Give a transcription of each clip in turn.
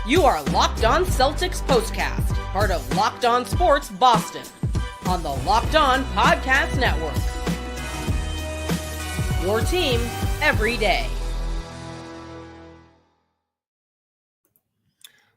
You are Locked On Celtics Postcast, part of Locked On Sports Boston, on the Locked On Podcast Network. Your team every day.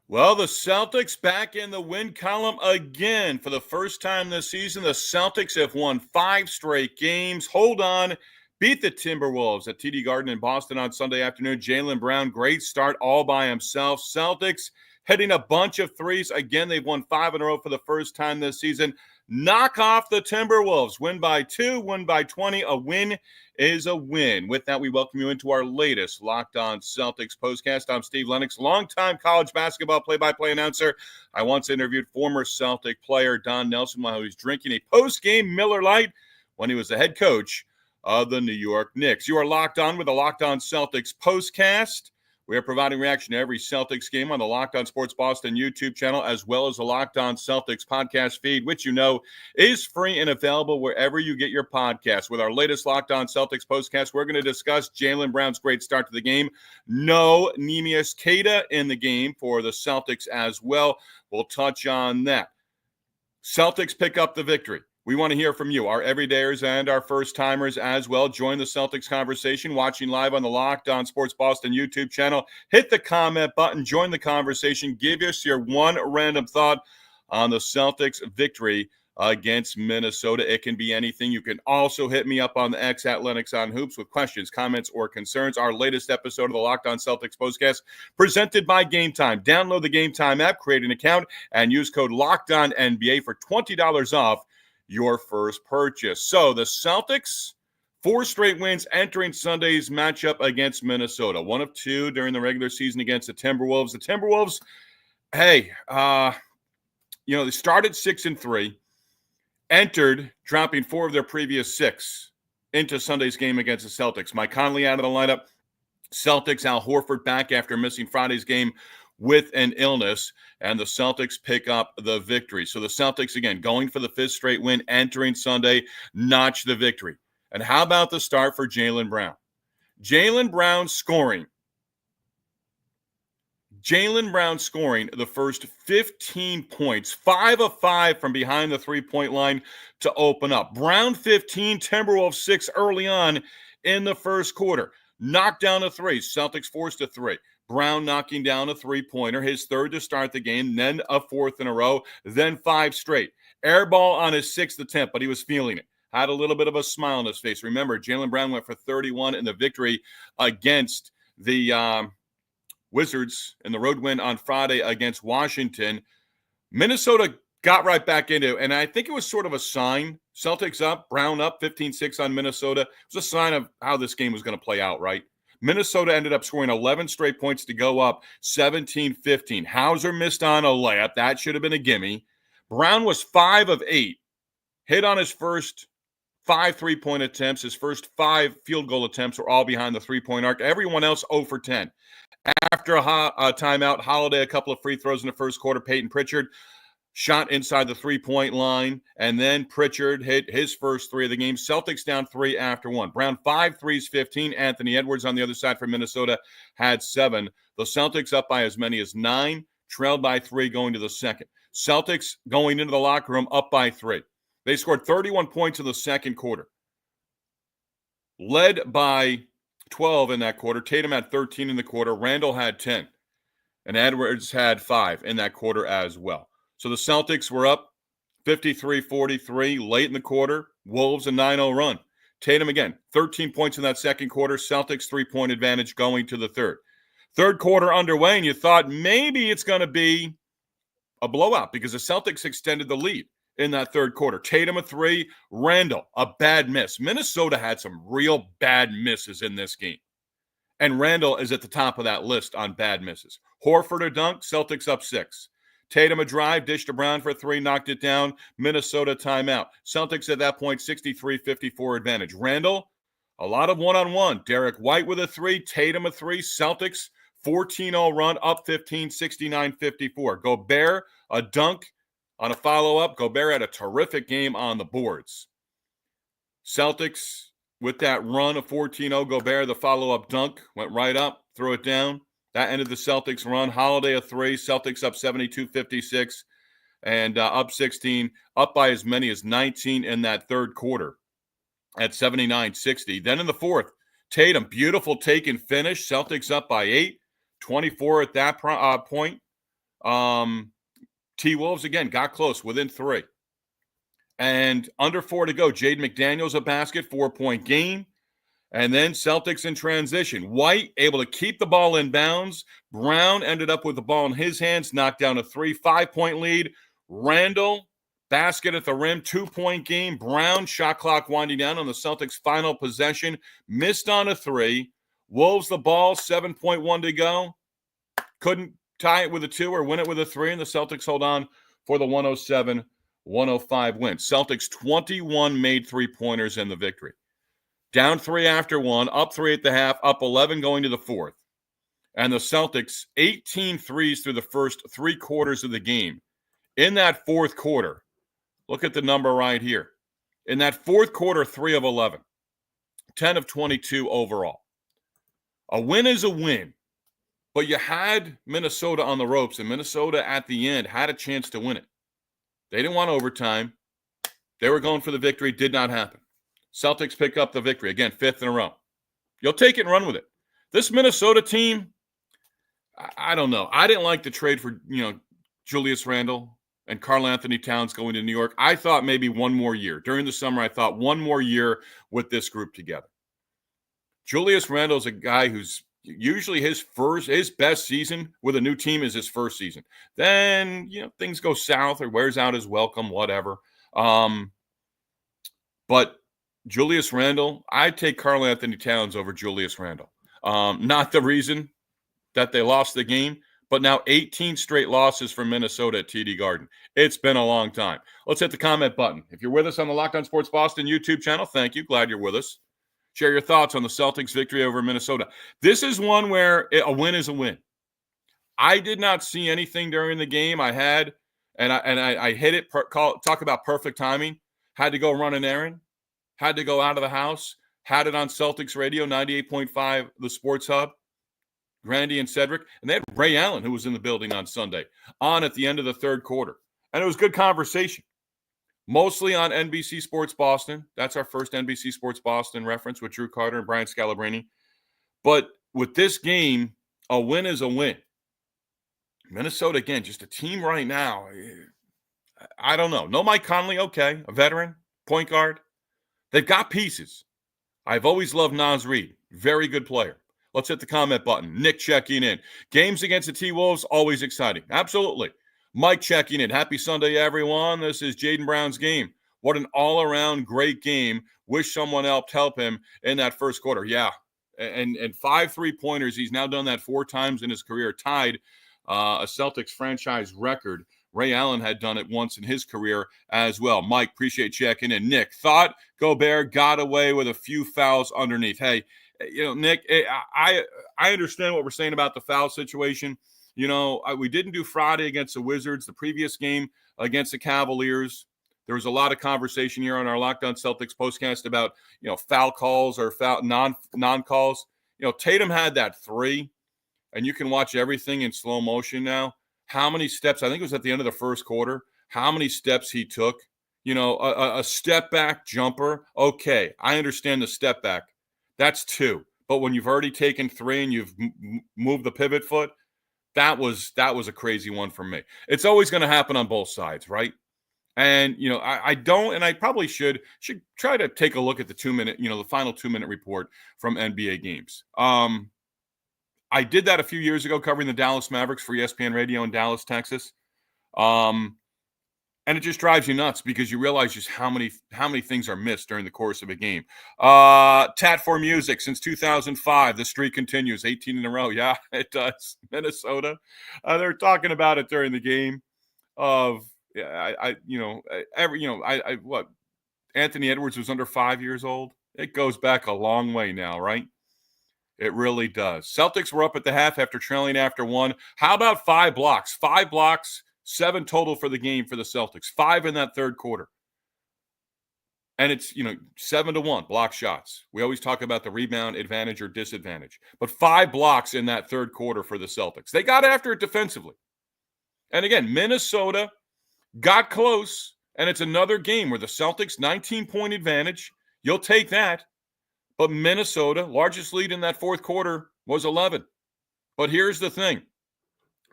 Well, the Celtics back in the win column again. For the first time this season, the Celtics have won 5 straight games. Hold on. Beat the Timberwolves at TD Garden in Boston on Sunday afternoon. Jaylen Brown, great start all by himself. Celtics hitting a bunch of threes. Again, they've won 5 in a row for the first time this season. Knock off the Timberwolves. Win by 2, win by 20. A win is a win. With that, we welcome you into our latest Locked On Celtics postcast. I'm Steve Lennox, longtime college basketball play-by-play announcer. I once interviewed former Celtic player Don Nelson while he was drinking a post-game Miller Lite when he was the head coach of the New York Knicks. You are locked on with the Locked On Celtics postcast. We are providing reaction to every Celtics game on the Locked On Sports Boston YouTube channel, as well as the Locked On Celtics podcast feed, which you know is free and available wherever you get your podcasts. With our latest Locked On Celtics postcast, we're going to discuss Jaylen Brown's great start to the game. No Neemias Queta in the game for the Celtics as well. We'll touch on that. Celtics pick up the victory. We want to hear from you, our everydayers and our first-timers as well. Join the Celtics conversation, watching live on the Locked On Sports Boston YouTube channel. Hit the comment button, join the conversation. Give us your one random thought on the Celtics victory against Minnesota. It can be anything. You can also hit me up on the X at Lennox on Hoops with questions, comments, or concerns. Our latest episode of the Locked On Celtics postcast presented by Game Time. Download the Game Time app, create an account, and use code LOCKEDONNBA for $20 off your first purchase. So the Celtics, 4 straight wins entering Sunday's matchup against Minnesota. 1 of 2 during the regular season against the Timberwolves. The Timberwolves, they started 6-3, entered dropping 4 of their previous 6 into Sunday's game against the Celtics. Mike Conley out of the lineup. Celtics, Al Horford back after missing Friday's game with an illness, and the Celtics pick up the victory. So the Celtics, again, going for the 5th straight win, entering Sunday, notch the victory. And how about the start for Jaylen Brown? Jaylen Brown scoring the first 15 points, 5 of 5 from behind the three-point line to open up. Brown 15, Timberwolves 6 early on in the first quarter. Knocked down a 3, Celtics forced a 3. Brown knocking down a three-pointer, his 3rd to start the game, then a 4th in a row, then 5 straight. Air ball on his 6th attempt, but he was feeling it. Had a little bit of a smile on his face. Remember, Jaylen Brown went for 31 in the victory against the Wizards in the road win on Friday against Washington. Minnesota got right back into it, and I think it was sort of a sign. Celtics up, Brown up, 15-6 on Minnesota. It was a sign of how this game was going to play out, right? Minnesota ended up scoring 11 straight points to go up 17-15. Hauser missed on a layup. That should have been a gimme. Brown was 5 of 8. Hit on his first 5 3-point attempts. His first 5 field goal attempts were all behind the 3-point arc. Everyone else 0 for 10. After a timeout, Holiday a couple of free throws in the first quarter. Payton Pritchard shot inside the 3-point line, and then Pritchard hit his first 3 of the game. Celtics down 3 after 1. Brown 5 threes, 15. Anthony Edwards on the other side for Minnesota had 7. The Celtics up by as many as 9, trailed by 3 going to the second. Celtics going into the locker room up by 3. They scored 31 points in the second quarter. Led by 12 in that quarter. Tatum had 13 in the quarter. Randall had 10. And Edwards had 5 in that quarter as well. So the Celtics were up 53-43 late in the quarter. Wolves a 9-0 run. Tatum again, 13 points in that second quarter. Celtics 3-point advantage going to the third. Third quarter underway, and you thought maybe it's going to be a blowout because the Celtics extended the lead in that third quarter. Tatum a 3, Randall a bad miss. Minnesota had some real bad misses in this game. And Randall is at the top of that list on bad misses. Horford a dunk, Celtics up 6. Tatum a drive, dish to Brown for 3, knocked it down. Minnesota timeout. Celtics at that point, 63-54 advantage. Randall, a lot of one-on-one. Derek White with a 3, Tatum a 3. Celtics, 14-0 run, up 15, 69-54. Gobert, a dunk on a follow-up. Gobert had a terrific game on the boards. Celtics with that run of 14-0. Gobert, the follow-up dunk, went right up, threw it down. That ended the Celtics run. Holiday a three. Celtics up 72-56 and up 16, up by as many as 19 in that third quarter at 79-60. Then in the fourth, Tatum, beautiful take and finish. Celtics up by 8, 24 at that point. T-Wolves, again, got close, within 3. And under 4 to go, Jaden McDaniels a basket, 4-point game. And then Celtics in transition. White able to keep the ball in bounds. Brown ended up with the ball in his hands, knocked down a 3, 5-point lead. Randall, basket at the rim, 2-point game. Brown, shot clock winding down on the Celtics' final possession. Missed on a 3. Wolves the ball, 7.1 to go. Couldn't tie it with a 2 or win it with a 3, and the Celtics hold on for the 107-105 win. Celtics 21 made three-pointers in the victory. Down 3 after 1, up 3 at the half, up 11 going to the fourth. And the Celtics, 18 threes through the first 3 quarters of the game. In that fourth quarter, look at the number right here. In that fourth quarter, 3 of 11, 10 of 22 overall. A win is a win, but you had Minnesota on the ropes, and Minnesota at the end had a chance to win it. They didn't want overtime. They were going for the victory. Did not happen. Celtics pick up the victory. Again, 5th in a row. You'll take it and run with it. This Minnesota team, I don't know. I didn't like the trade for, Julius Randle and Karl Anthony Towns going to New York. I thought maybe one more year. During the summer, I thought one more year with this group together. Julius Randle's a guy who's usually his best season with a new team is his first season. Then, things go south or wears out his welcome, whatever. But Julius Randle, I'd take Karl Anthony Towns over Julius Randle. Not the reason that they lost the game, but now 18 straight losses for Minnesota at TD Garden. It's been a long time. Let's hit the comment button. If you're with us on the Locked On Sports Boston YouTube channel, thank you. Glad you're with us. Share your thoughts on the Celtics' victory over Minnesota. This is one where a win is a win. I did not see anything during the game. I hit it. Talk about perfect timing. Had to go run an errand. Had to go out of the house. Had it on Celtics radio, 98.5, the Sports Hub. Grandy and Cedric. And they had Ray Allen, who was in the building on Sunday, on at the end of the third quarter. And it was good conversation. Mostly on NBC Sports Boston. That's our first NBC Sports Boston reference with Drew Carter and Brian Scalabrine. But with this game, a win is a win. Minnesota, again, just a team right now. I don't know. No Mike Conley, okay. A veteran, point guard. They've got pieces. I've always loved Naz Reid. Very good player. Let's hit the comment button. Nick checking in. Games against the T-Wolves, always exciting. Absolutely. Mike checking in. Happy Sunday, everyone. This is Jaylen Brown's game. What an all-around great game. Wish someone else help him in that first quarter. Yeah. And 5 3-pointers. He's now done that 4 times in his career, tied a Celtics franchise record. Ray Allen had done it once in his career as well. Mike, appreciate checking in. Nick, thought Gobert got away with a few fouls underneath. Hey, Nick, I understand what we're saying about the foul situation. We didn't do Friday against the Wizards. The previous game against the Cavaliers, there was a lot of conversation here on our Locked On Celtics postcast about, foul calls or foul non-calls. Tatum had that 3, and you can watch everything in slow motion now. How many steps, I think it was at the end of the first quarter, how many steps he took. A step back jumper. Okay, I understand the step back. That's 2. But when you've already taken 3 and you've moved the pivot foot, that was a crazy one for me. It's always going to happen on both sides, right? And, I don't, and I probably should try to take a look at the 2-minute, the final 2-minute report from NBA games. I did that a few years ago covering the Dallas Mavericks for ESPN Radio in Dallas, Texas. And it just drives you nuts because you realize just how many things are missed during the course of a game. Tat for Music, since 2005, the streak continues, 18 in a row. Yeah, it does. Minnesota, they're talking about it during the game. Anthony Edwards was under 5 years old. It goes back a long way now, right? It really does. Celtics were up at the half after trailing after 1. How about 5 blocks? 5 blocks. 7 total for the game for the Celtics. 5 in that third quarter. And it's, 7-1 block shots. We always talk about the rebound advantage or disadvantage. But 5 blocks in that third quarter for the Celtics. They got after it defensively. And again, Minnesota got close, and it's another game where the Celtics, 19-point advantage. You'll take that. But Minnesota, largest lead in that fourth quarter was 11. But here's the thing.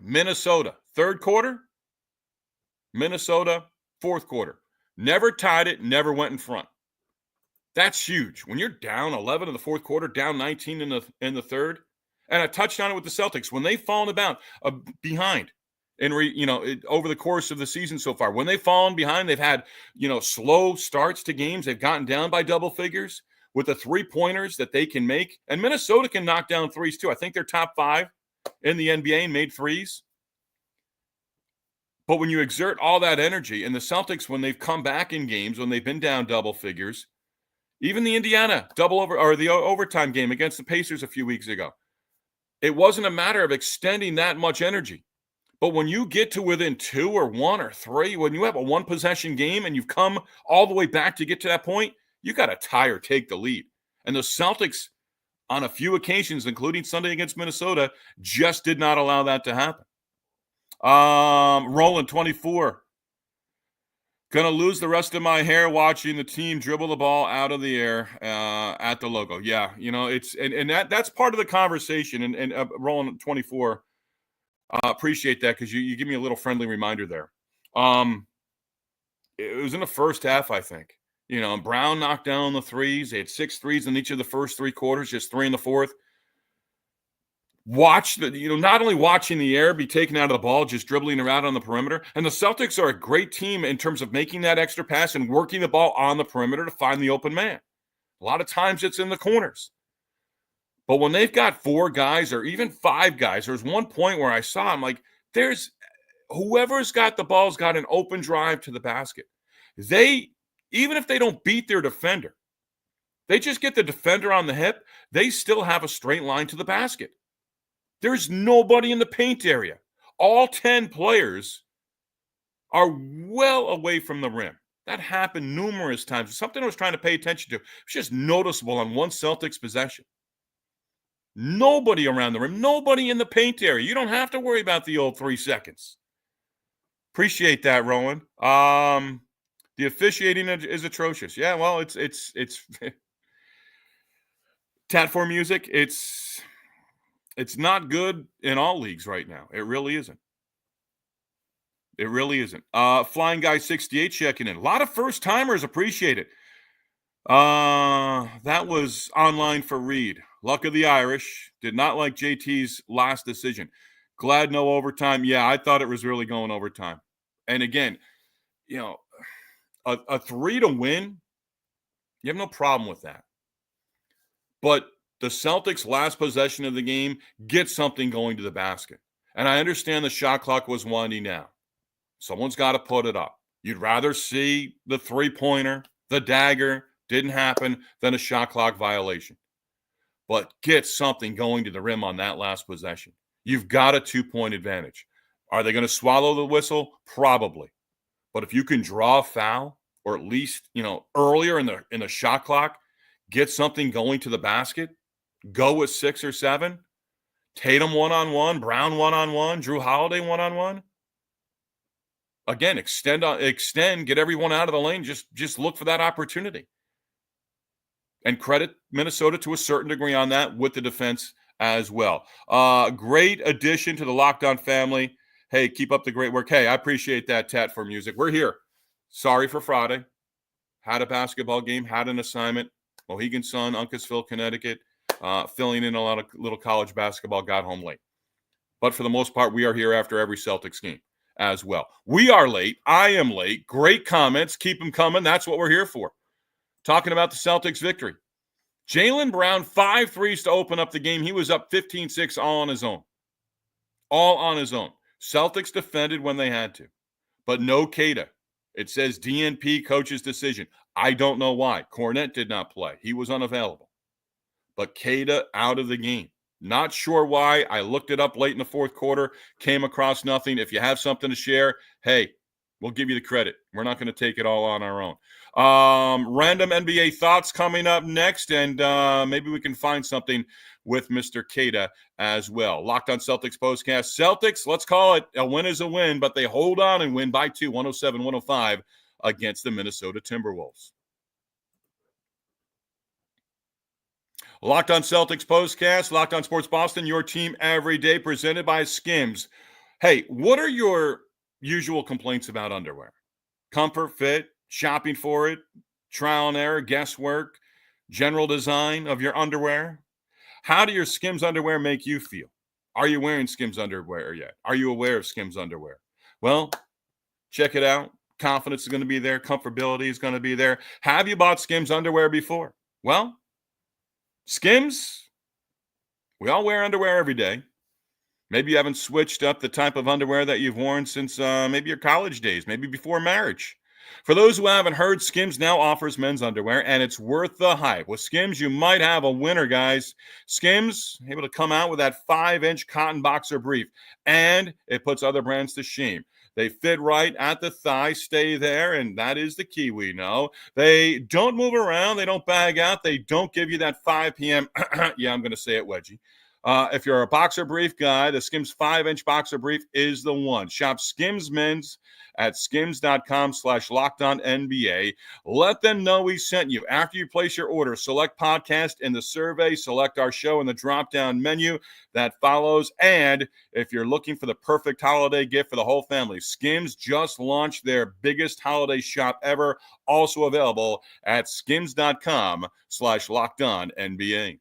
Minnesota, third quarter. Minnesota, fourth quarter. Never tied it, never went in front. That's huge. When you're down 11 in the fourth quarter, down 19 in the third, and I touched on it with the Celtics. When they've fallen behind over the course of the season so far, when they've fallen behind, they've had, slow starts to games. They've gotten down by double figures with the three-pointers that they can make. And Minnesota can knock down threes too. I think they're top 5 in the NBA and made threes. But when you exert all that energy, and the Celtics, when they've come back in games, when they've been down double figures, even the Indiana the overtime game against the Pacers a few weeks ago, it wasn't a matter of extending that much energy. But when you get to within 2 or 1 or 3, when you have a one-possession game and you've come all the way back to get to that point, you got to tie or take the lead. And the Celtics, on a few occasions, including Sunday against Minnesota, just did not allow that to happen. Roland, 24. Gonna lose the rest of my hair watching the team dribble the ball out of the air at the logo. Yeah, it's and that's part of the conversation. And Roland, 24. Appreciate that because you give me a little friendly reminder there. It was in the first half, I think. Brown knocked down the threes. They had 6 threes in each of the first 3 quarters, just 3 in the fourth. Watch not only watching the air be taken out of the ball, just dribbling around on the perimeter. And the Celtics are a great team in terms of making that extra pass and working the ball on the perimeter to find the open man. A lot of times it's in the corners. But when they've got 4 guys or even 5 guys, there's one point where I saw him like, there's whoever's got the ball's got an open drive to the basket. Even if they don't beat their defender, they just get the defender on the hip, they still have a straight line to the basket. There's nobody in the paint area. All 10 players are well away from the rim. That happened numerous times. Something I was trying to pay attention to. It's just noticeable on one Celtics possession. Nobody around the rim. Nobody in the paint area. You don't have to worry about the old 3 seconds. Appreciate that, Rowan. The officiating is atrocious. Yeah, well, it's Tat for music. It's not good in all leagues right now. It really isn't. It really isn't. Flying Guy 68 checking in. A lot of first-timers appreciate it. That was online for Reed. Luck of the Irish. Did not like JT's last decision. Glad no overtime. Yeah, I thought it was really going overtime. And again, a 3 to win, you have no problem with that. But the Celtics' last possession of the game get something going to the basket. And I understand the shot clock was winding down. Someone's got to put it up. You'd rather see the three-pointer, the dagger, didn't happen, than a shot clock violation. But get something going to the rim on that last possession. You've got a 2-point advantage. Are they going to swallow the whistle? Probably. But if you can draw a foul, or at least, earlier in the shot clock, get something going to the basket, go with 6 or 7, Tatum one-on-one, Brown one-on-one, Drew Holiday one-on-one. Again, extend, get everyone out of the lane. Just look for that opportunity. And credit Minnesota to a certain degree on that with the defense as well. Great addition to the Locked On family. Hey, keep up the great work. Hey, I appreciate that, Tat for music. We're here. Sorry for Friday. Had a basketball game, had an assignment. Mohegan Sun, Uncasville, Connecticut. Filling in a lot of little college basketball, got home late. But for the most part, we are here after every Celtics game as well. We are late. I am late. Great comments. Keep them coming. That's what we're here for. Talking about the Celtics victory. Jaylen Brown, 5 threes to open up the game. He was up 15-6 all on his own. All on his own. Celtics defended when they had to. But no Queta. It says DNP coach's decision. I don't know why. Cornette did not play. He was unavailable. But Queta out of the game. Not sure why. I looked it up late in the fourth quarter, came across nothing. If you have something to share, hey, we'll give you the credit. We're not going to take it all on our own. Random NBA thoughts coming up next, and maybe we can find something with Mr. Keita as well. Locked on Celtics postcast. Celtics, let's call it a win is a win, but they hold on and win by 2, 107-105 against the Minnesota Timberwolves. Locked on Celtics postcast, Locked on Sports Boston, your team every day, presented by Skims. Hey, what are your usual complaints about underwear? Comfort, fit, shopping for it, trial and error, guesswork, general design of your underwear? How do your Skims underwear make you feel? Are you wearing Skims underwear yet? Are you aware of Skims underwear? Well, check it out. Confidence is going to be there. Comfortability is going to be there. Have you bought Skims underwear before? Well, Skims, we all wear underwear every day. Maybe you haven't switched up the type of underwear that you've worn since maybe your college days, maybe before marriage. For those who haven't heard, Skims now offers men's underwear, and it's worth the hype. With Skims, you might have a winner, guys. Skims, able to come out with that 5-inch cotton boxer brief, and it puts other brands to shame. They fit right at the thigh, stay there, and that is the key, we know. They don't move around. They don't bag out. They don't give you that 5 p.m. Yeah, I'm going to say it, wedgie. If you're a boxer brief guy, the Skims 5-inch boxer brief is the one. Shop Skims Men's at skims.com/lockedonnba. Let them know we sent you. After you place your order, select podcast in the survey, select our show in the drop-down menu that follows. And if you're looking for the perfect holiday gift for the whole family, Skims just launched their biggest holiday shop ever, also available at skims.com/lockedonnba.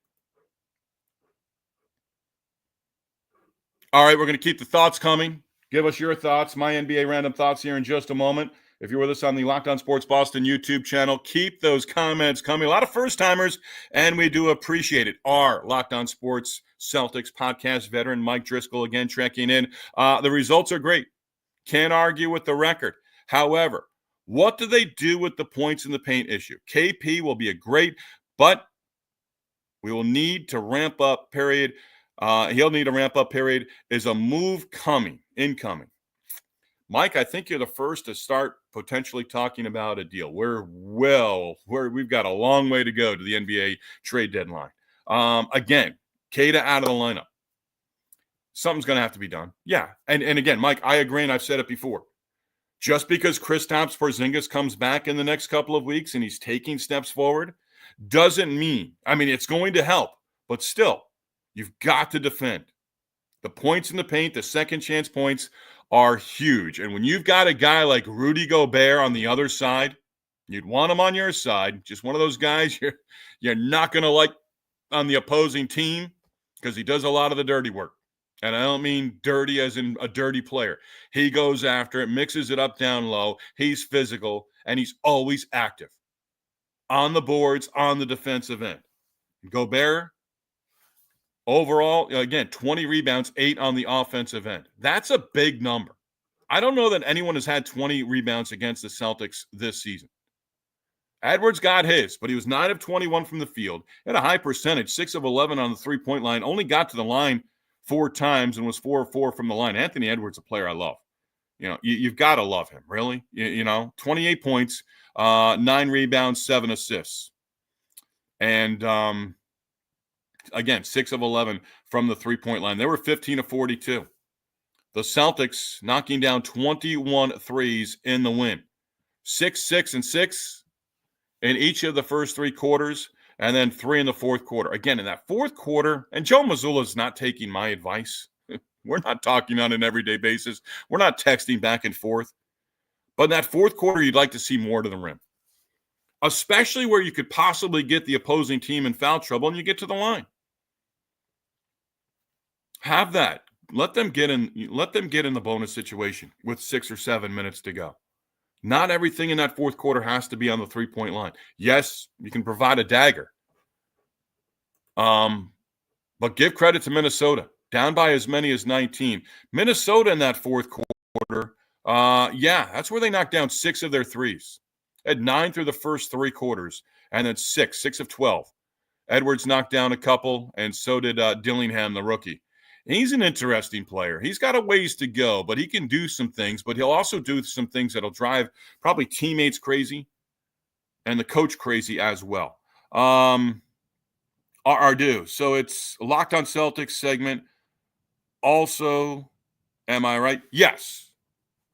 All right, we're going to keep the thoughts coming. Give us your thoughts, my NBA random thoughts here in just a moment. If you're with us on the Locked on Sports Boston YouTube channel, keep those comments coming. A lot of first-timers, and we do appreciate it. Our Locked on Sports Celtics podcast veteran, Mike Driscoll, again checking in. The results are great. Can't argue with the record. However, what do they do with the points in the paint issue? KP will be a great, but we will need to ramp up, period. He'll need a ramp-up period. Is a move incoming? Mike, I think you're the first to start potentially talking about a deal. We've got a long way to go to the NBA trade deadline. Again, Keita out of the lineup. Something's going to have to be done. Yeah, and again, Mike, I agree, and I've said it before. Just because Kristaps Porzingis comes back in the next couple of weeks and he's taking steps forward doesn't mean, it's going to help, but still, you've got to defend. The points in the paint, the second chance points are huge. And when you've got a guy like Rudy Gobert on the other side, you'd want him on your side. Just one of those guys you're not going to like on the opposing team because he does a lot of the dirty work. And I don't mean dirty as in a dirty player. He goes after it, mixes it up down low. He's physical, and he's always active on the boards, on the defensive end. Gobert, overall, again, 20 rebounds, 8 on the offensive end. That's a big number. I don't know that anyone has had 20 rebounds against the Celtics this season. Edwards got his, but he was 9 of 21 from the field. Had a high percentage, 6 of 11 on the three-point line. Only got to the line 4 times and was 4 of 4 from the line. Anthony Edwards, a player I love. You've got to love him, really. 28 points, 9 rebounds, 7 assists. And, again, 6 of 11 from the three-point line. They were 15 of 42. The Celtics knocking down 21 threes in the win. 6, 6, and 6 in each of the first 3 quarters, and then 3 in the fourth quarter. Again, in that fourth quarter, and Joe Mazzulla's not taking my advice. We're not talking on an everyday basis. We're not texting back and forth. But in that fourth quarter, you'd like to see more to the rim, especially where you could possibly get the opposing team in foul trouble and you get to the line. Have that. Let them get in the bonus situation with 6 or 7 minutes to go. Not everything in that fourth quarter has to be on the three-point line. Yes, you can provide a dagger. But give credit to Minnesota. Down by as many as 19. Minnesota in that fourth quarter, that's where they knocked down 6 of their threes. Had 9 through the first 3 quarters, and then 6 of 12. Edwards knocked down a couple, and so did Dillingham, the rookie. He's an interesting player. He's got a ways to go, but he can do some things, but he'll also do some things that'll drive probably teammates crazy. and the coach crazy as well. Do. So it's Locked on Celtics segment. Also, am I right? Yes.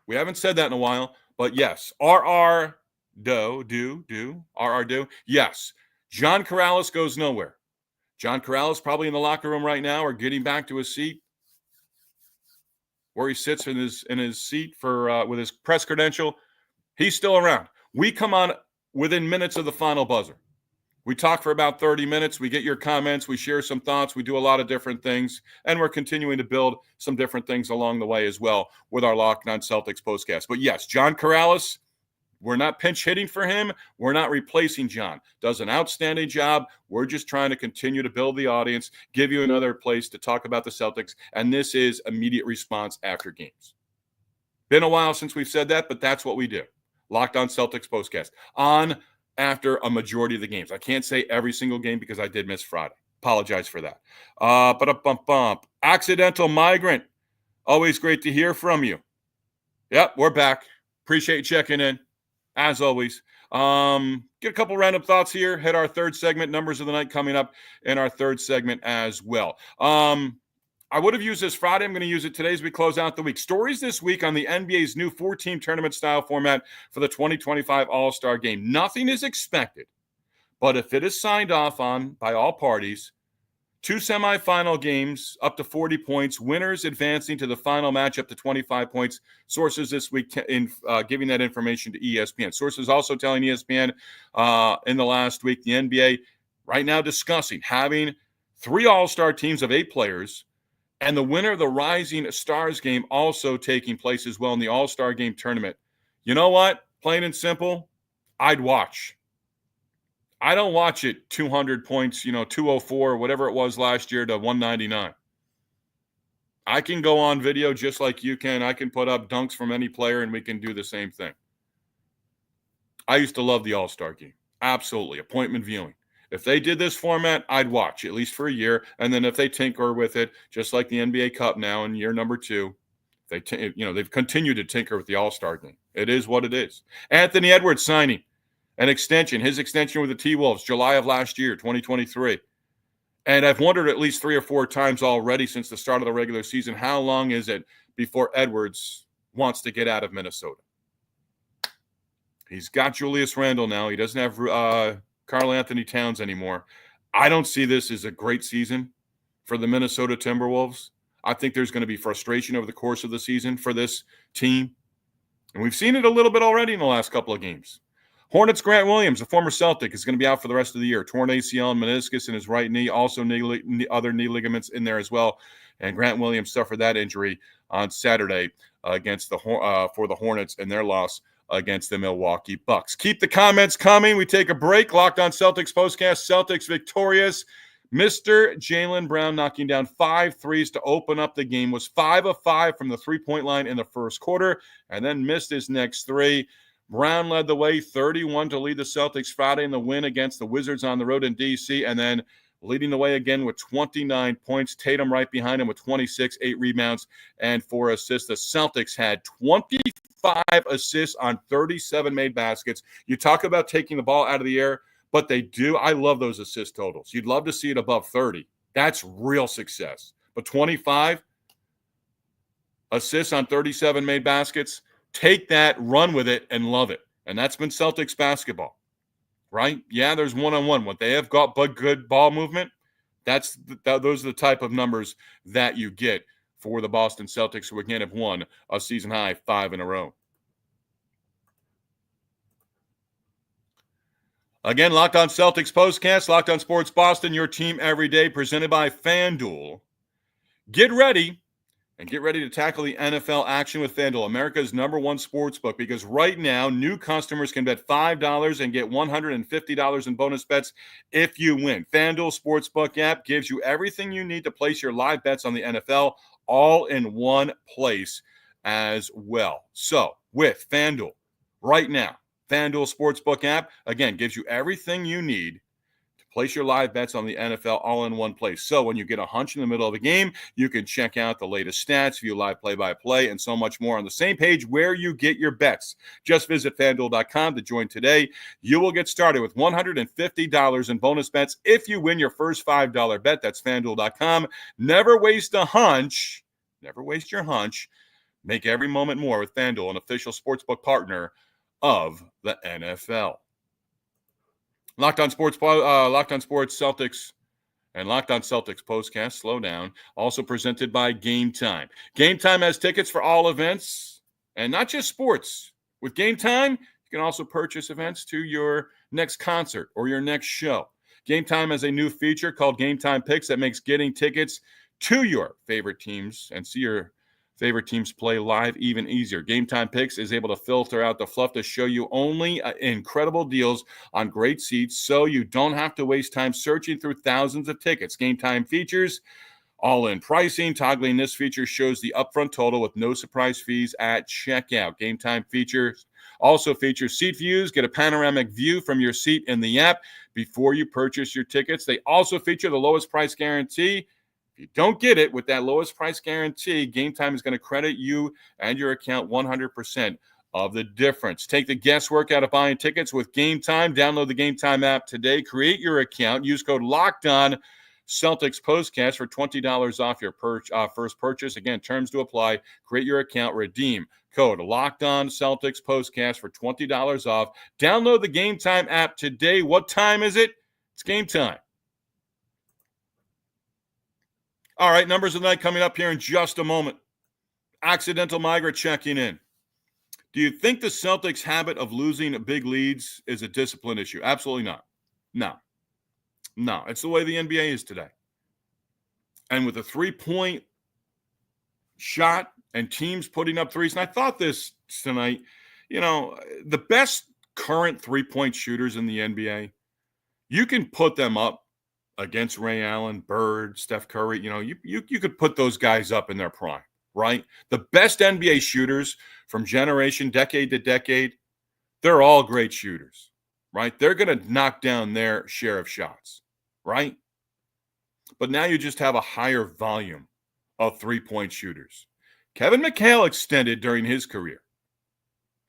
We haven't said that in a while, but yes. Do. Yes. John Corrales goes nowhere. John Corrales probably in the locker room right now or getting back to his seat where he sits in his seat for with his press credential. He's still around. We come on within minutes of the final buzzer. We talk for about 30 minutes. We get your comments. We share some thoughts. We do a lot of different things. And we're continuing to build some different things along the way as well with our Locked on Celtics postcast. But yes, John Corrales, we're not pinch hitting for him. We're not replacing John. Does an outstanding job. We're just trying to continue to build the audience, give you another place to talk about the Celtics. And this is immediate response after games. Been a while since we've said that, but that's what we do. Locked on Celtics postcast on after a majority of the games. I can't say every single game because I did miss Friday. Apologize for that. Accidental Migrant. Always great to hear from you. Yep, we're back. Appreciate you checking in, as always. Get a couple random thoughts here. Hit our third segment. Numbers of the night coming up in our third segment as well. I would have used this Friday. I'm going to use it today as we close out the week. Stories this week on the NBA's new 4-team tournament style format for the 2025 All-Star Game. Nothing is expected, but if it is signed off on by all parties, 2 semifinal games up to 40 points, winners advancing to the final match up to 25 points. Sources this week in giving that information to ESPN. Sources also telling ESPN in the last week, the NBA right now discussing having 3 All-Star teams of 8 players, and the winner of the Rising Stars game also taking place as well in the All-Star Game tournament. You know what? Plain and simple, I'd watch. I don't watch it 200 points, 204, whatever it was last year to 199. I can go on video just like you can. I can put up dunks from any player, and we can do the same thing. I used to love the All-Star Game. Absolutely. Appointment viewing. If they did this format, I'd watch, at least for a year. And then if they tinker with it, just like the NBA Cup now in year number 2, they've continued to tinker with the All-Star Game. It is what it is. Anthony Edwards signing an extension, his extension with the T-Wolves, July of last year, 2023. And I've wondered at least 3 or 4 times already since the start of the regular season, how long is it before Edwards wants to get out of Minnesota? He's got Julius Randle now. He doesn't have Karl Anthony Towns anymore. I don't see this as a great season for the Minnesota Timberwolves. I think there's going to be frustration over the course of the season for this team. And we've seen it a little bit already in the last couple of games. Hornets Grant Williams, a former Celtic, is going to be out for the rest of the year. Torn ACL and meniscus in his right knee, also other knee ligaments in there as well. And Grant Williams suffered that injury on Saturday against for the Hornets in their loss against the Milwaukee Bucks. Keep the comments coming. We take a break. Locked on Celtics postcast. Celtics victorious. Mr. Jaylen Brown knocking down 5 threes to open up the game. Was 5 of 5 from the three-point line in the first quarter and then missed his next 3. Brown led the way, 31 to lead the Celtics Friday in the win against the Wizards on the road in D.C. and then leading the way again with 29 points. Tatum right behind him with 26, 8 rebounds, and 4 assists. The Celtics had 25 assists on 37 made baskets. You talk about taking the ball out of the air, but they do. I love those assist totals. You'd love to see it above 30. That's real success. But 25 assists on 37 made baskets, take that, run with it, and love it. And that's been Celtics basketball, right? Yeah, there's one-on-one. What they have got but good ball movement, those are the type of numbers that you get for the Boston Celtics, who again have won a season-high 5 in a row. Again, Locked on Celtics postcast, Locked on Sports Boston, your team every day, presented by FanDuel. Get ready to tackle the NFL action with FanDuel, America's #1 sportsbook, because right now, new customers can bet $5 and get $150 in bonus bets if you win. FanDuel Sportsbook app gives you everything you need to place your live bets on the NFL, all in one place as well. So, with FanDuel, right now, FanDuel Sportsbook app, again, gives you everything you need to Place your live bets on the NFL all in one place. So when you get a hunch in the middle of a game, you can check out the latest stats, view live play-by-play, and so much more on the same page where you get your bets. Just visit FanDuel.com to join today. You will get started with $150 in bonus bets if you win your first $5 bet. That's FanDuel.com. Never waste a hunch. Never waste your hunch. Make every moment more with FanDuel, an official sportsbook partner of the NFL. Locked on Sports Celtics and Locked on Celtics postcast, slow down, also presented by Game Time. Game Time has tickets for all events and not just sports. With Game Time, you can also purchase events to your next concert or your next show. Game Time has a new feature called Game Time Picks that makes getting tickets to your favorite teams and see your favorite teams play live even easier. Game Time Picks is able to filter out the fluff to show you only incredible deals on great seats so you don't have to waste time searching through thousands of tickets. Game Time features all-in pricing. Toggling this feature shows the upfront total with no surprise fees at checkout. Game Time also features seat views. Get a panoramic view from your seat in the app before you purchase your tickets. They also feature the lowest price guarantee. If you don't get it with that lowest price guarantee, Game Time is going to credit you and your account 100% of the difference. Take the guesswork out of buying tickets with Game Time. Download the Game Time app today. Create your account. Use code LOCKEDON Celtics Postcast for $20 off your first purchase. Again, terms to apply. Create your account. Redeem code Locked On Celtics Postcast for $20 off. Download the Game Time app today. What time is it? It's game time. All right, numbers of the night coming up here in just a moment. Accidental Migrant checking in. Do you think the Celtics' habit of losing big leads is a discipline issue? Absolutely not. No, it's the way the NBA is today. And with a three-point shot and teams putting up threes, and I thought this tonight, the best current three-point shooters in the NBA, you can put them up against Ray Allen, Bird, Steph Curry. You could put those guys up in their prime, right? The best NBA shooters from generation, decade to decade, they're all great shooters, right? They're going to knock down their share of shots, right? But now you just have a higher volume of three-point shooters. Kevin McHale extended during his career,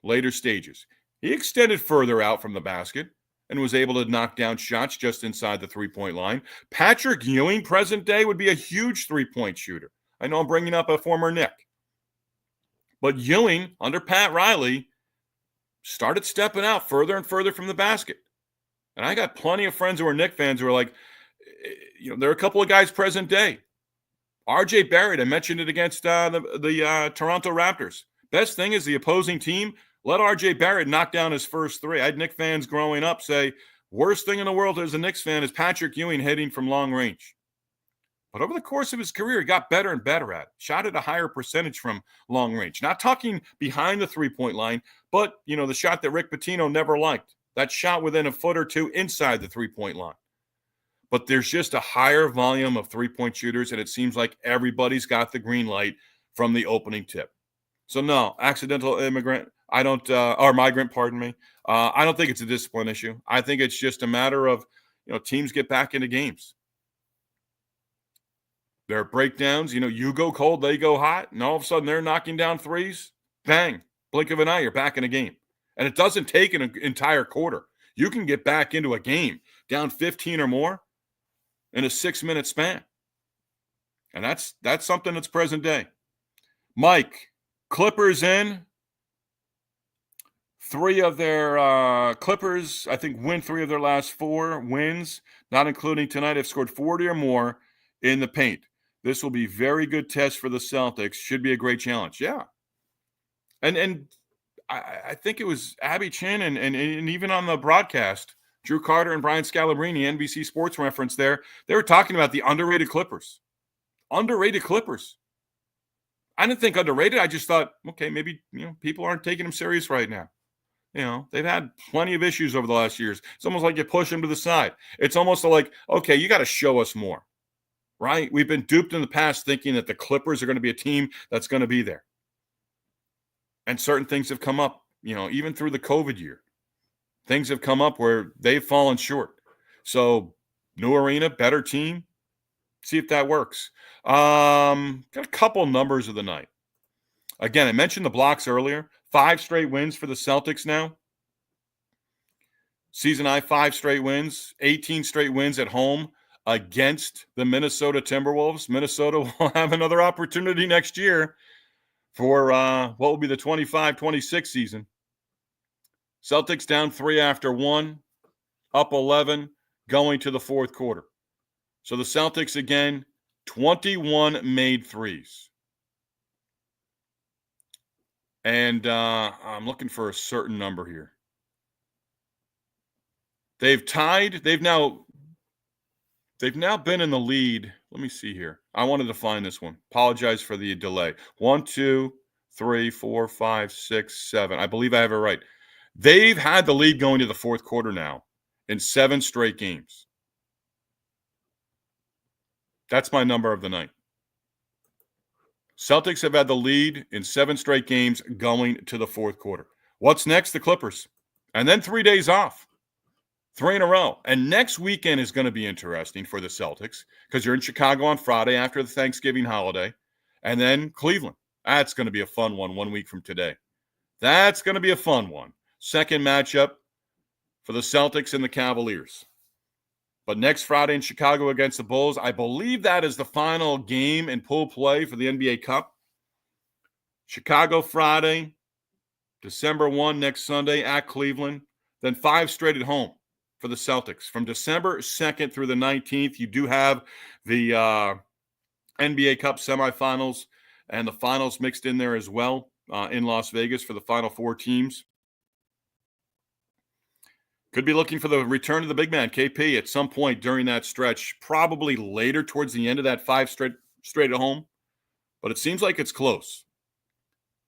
later stages. He extended further out from the basket and was able to knock down shots just inside the three-point line. Patrick Ewing, present day, would be a huge three-point shooter. I know I'm bringing up a former Knick. But Ewing, under Pat Riley, started stepping out further and further from the basket. And I got plenty of friends who are Knick fans who are like, there are a couple of guys present day. R.J. Barrett, I mentioned it against the Toronto Raptors. Best thing is the opposing team let R.J. Barrett knock down his first three. I had Knicks fans growing up say, worst thing in the world as a Knicks fan is Patrick Ewing hitting from long range. But over the course of his career, he got better and better at it. Shot at a higher percentage from long range. Not talking behind the three-point line, but, the shot that Rick Pitino never liked. That shot within a foot or two inside the three-point line. But there's just a higher volume of three-point shooters, and it seems like everybody's got the green light from the opening tip. So, no, accidental migrant, I don't think it's a discipline issue. I think it's just a matter of, teams get back into games. There are breakdowns. You go cold, they go hot, and all of a sudden they're knocking down threes. Bang. Blink of an eye, you're back in a game. And it doesn't take an entire quarter. You can get back into a game down 15 or more in a 6-minute span. And that's something that's present day. Mike, Clippers in. Clippers, I think, win 3 of their last 4 wins, not including tonight, have scored 40 or more in the paint. This will be very good test for the Celtics. Should be a great challenge. Yeah. And I think it was Abby Chin and even on the broadcast, Drew Carter and Brian Scalabrine, NBC Sports Reference there, they were talking about the underrated Clippers. Underrated Clippers. I didn't think underrated. I just thought, okay, maybe, people aren't taking them serious right now. They've had plenty of issues over the last years. It's almost like you push them to the side. It's almost like, okay, you got to show us more, right? We've been duped in the past thinking that the Clippers are going to be a team that's going to be there. And certain things have come up, even through the COVID year. Things have come up where they've fallen short. So New arena, better team. See if that works. Got a couple numbers of the night. Again, I mentioned the blocks earlier. 5 straight wins for the Celtics now. Season high, 5 straight wins, 18 straight wins at home against the Minnesota Timberwolves. Minnesota will have another opportunity next year for what will be the 25-26 season. Celtics down 3 after 1, up 11, going to the fourth quarter. So the Celtics, again, 21 made threes. And I'm looking for a certain number here. They've now been in the lead. Let me see here. I wanted to find this one. Apologize for the delay. 1, 2, 3, 4, 5, 6, 7. I believe I have it right. They've had the lead going to the fourth quarter now in 7 straight games. That's my number of the night. Celtics have had the lead in 7 straight games going to the fourth quarter. What's next? The Clippers. And then 3 days off. 3 in a row. And next weekend is going to be interesting for the Celtics because you're in Chicago on Friday after the Thanksgiving holiday. And then Cleveland. That's going to be a fun one week from today. That's going to be a fun one. Second matchup for the Celtics and the Cavaliers. But next Friday in Chicago against the Bulls, I believe that is the final game in pool play for the NBA Cup. Chicago Friday, December 1 next Sunday at Cleveland. Then 5 straight at home for the Celtics. From December 2nd through the 19th, you do have the NBA Cup semifinals and the finals mixed in there as well in Las Vegas for the final 4 teams. Could be looking for the return of the big man, KP, at some point during that stretch, probably later towards the end of that 5 straight at home. But it seems like it's close.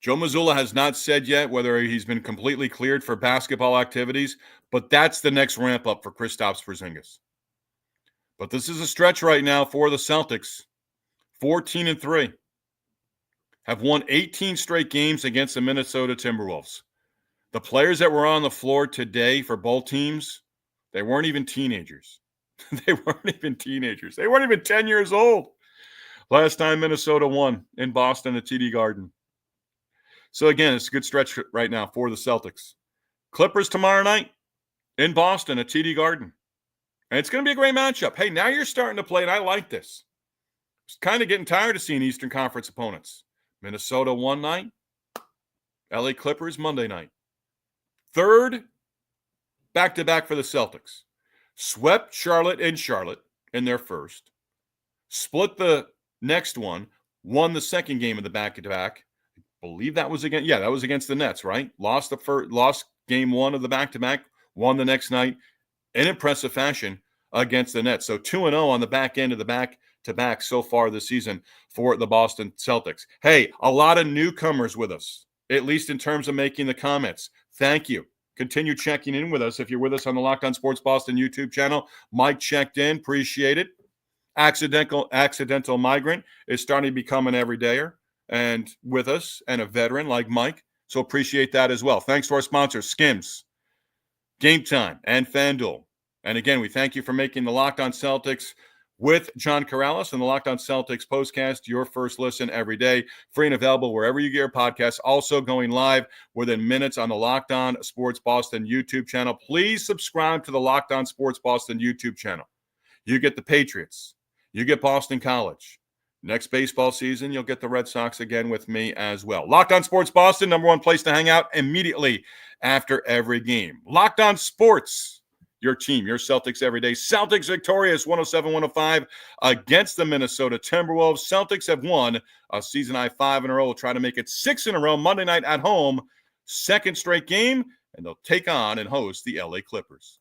Joe Mazzulla has not said yet whether he's been completely cleared for basketball activities, but that's the next ramp up for Kristaps Porzingis. But this is a stretch right now for the Celtics. 14-3. Have won 18 straight games against the Minnesota Timberwolves. The players that were on the floor today for both teams, they weren't even teenagers. They weren't even 10 years old. Last time Minnesota won in Boston at TD Garden. So, again, it's a good stretch right now for the Celtics. Clippers tomorrow night in Boston at TD Garden. And it's going to be a great matchup. Hey, now you're starting to play, and I like this. Just kind of getting tired of seeing Eastern Conference opponents. Minnesota one night, LA Clippers Monday night. Third back-to-back for the Celtics. Swept Charlotte in their first. Split the next one. Won the second game of the back-to-back. I believe that was against the Nets, right? Lost game 1 of the back-to-back. Won the next night in impressive fashion against the Nets. So 2-0 on the back end of the back-to-back so far this season for the Boston Celtics. Hey, a lot of newcomers with us, at least in terms of making the comments. Thank you. Continue checking in with us if you're with us on the Locked On Sports Boston YouTube channel. Mike checked in. Appreciate it. Accidental Migrant is starting to become an everydayer and with us and a veteran like Mike. So appreciate that as well. Thanks to our sponsors, Skims, Game Time, and FanDuel. And again, we thank you for making the Locked On Celtics with John Corrales and the Locked On Celtics postcast your first listen every day. Free and available wherever you get your podcasts. Also going live within minutes on the Locked On Sports Boston YouTube channel. Please subscribe to the Locked On Sports Boston YouTube channel. You get the Patriots. You get Boston College. Next baseball season, you'll get the Red Sox again with me as well. Locked On Sports Boston, number one place to hang out immediately after every game. Locked On Sports. Your team, your Celtics every day. Celtics victorious 107-105 against the Minnesota Timberwolves. Celtics have won a season-high 5 in a row. We'll try to make it 6 in a row Monday night at home. Second straight game, and they'll take on and host the LA Clippers.